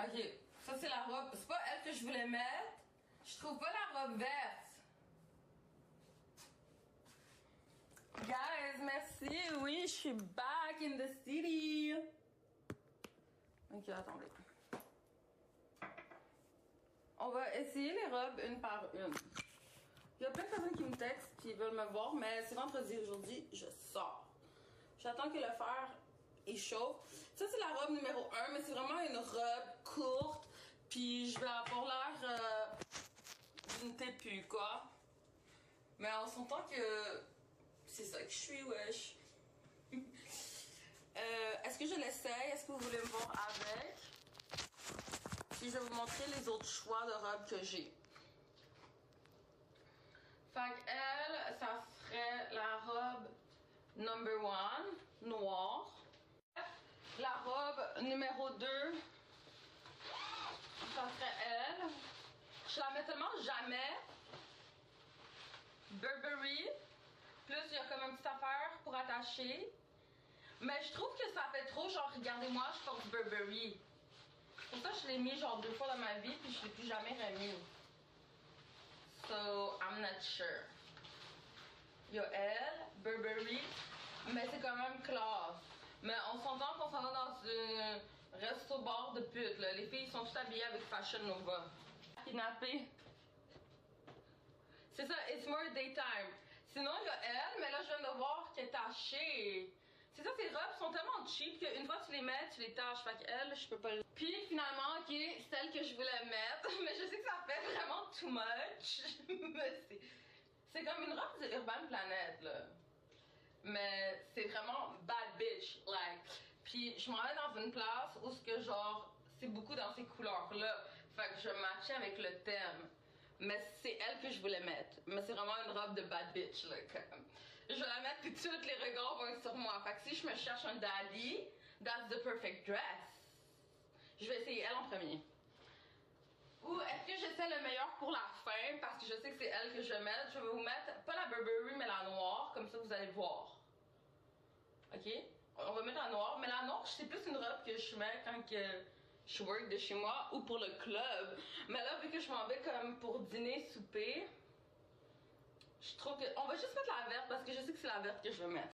Ok, ça c'est la robe. C'est pas elle que je voulais mettre. Je trouve pas la robe verte. Guys, merci. Oui, je suis back in the city. Ok, attendez. On va essayer les robes une par une. Il y a plein de personnes qui me textent qui veulent me voir, mais c'est vendredi aujourd'hui, je sors. J'attends que le fer échauffe. Ça, c'est la robe numéro 1, mais c'est vraiment une robe courte. Puis je vais avoir l'air d'une tépu, quoi. Mais on s'entend que c'est ça que je suis, wesh. Est-ce que je l'essaye? Est-ce que vous voulez me voir avec? Puis je vais vous montrer les autres choix de robes que j'ai. Fait qu'elle, ça serait la robe number 1, noire. La robe numéro 2, ça serait elle. Je la mets tellement jamais. Burberry. Plus il y a comme une petite affaire pour attacher. Mais je trouve que ça fait trop genre regardez-moi, je porte Burberry. Pour ça je l'ai mis genre 2 fois dans ma vie puis je l'ai plus jamais remis. So I'm not sure. Il y a elle, Burberry, mais c'est quand même classe. Mais on s'entend qu'on s'en va dans un resto-bar de pute là. Les filles sont toutes habillées avec Fashion Nova. Kidnappée. C'est ça, it's more daytime. Sinon, il y a elle, mais là, je viens de voir qu'elle est tachée. C'est ça, ces robes sont tellement cheap qu'une fois que tu les mets, tu les taches. Fait qu'elle, je peux pas le... Puis finalement, ok, celle que je voulais mettre, mais je sais que ça fait vraiment too much. Mais c'est comme une robe de Urban Planet, là. Mais c'est vraiment bad bitch, like. Puis je m'en vais dans une place où ce que genre, c'est beaucoup dans ces couleurs-là. Fait que je matchais avec le thème. Mais c'est elle que je voulais mettre. Mais c'est vraiment une robe de bad bitch, là, comme. Je vais la mettre puis tous les regards vont être sur moi. Fait que si je me cherche un daddy, that's the perfect dress. Je vais essayer elle en premier. Ou est-ce que j'essaie le meilleur pour la fin parce que je sais que c'est elle que je vais mettre. Je vais vous mettre, pas la Burberry, mais la noire. Comme ça, vous allez voir. Ok? On va mettre la noire. Mais la noire, c'est plus une robe que je mets quand que je work de chez moi ou pour le club. Mais là, vu que je m'en vais comme pour dîner, souper, je trouve que... On va juste mettre la verte parce que je sais que c'est la verte que je vais mettre.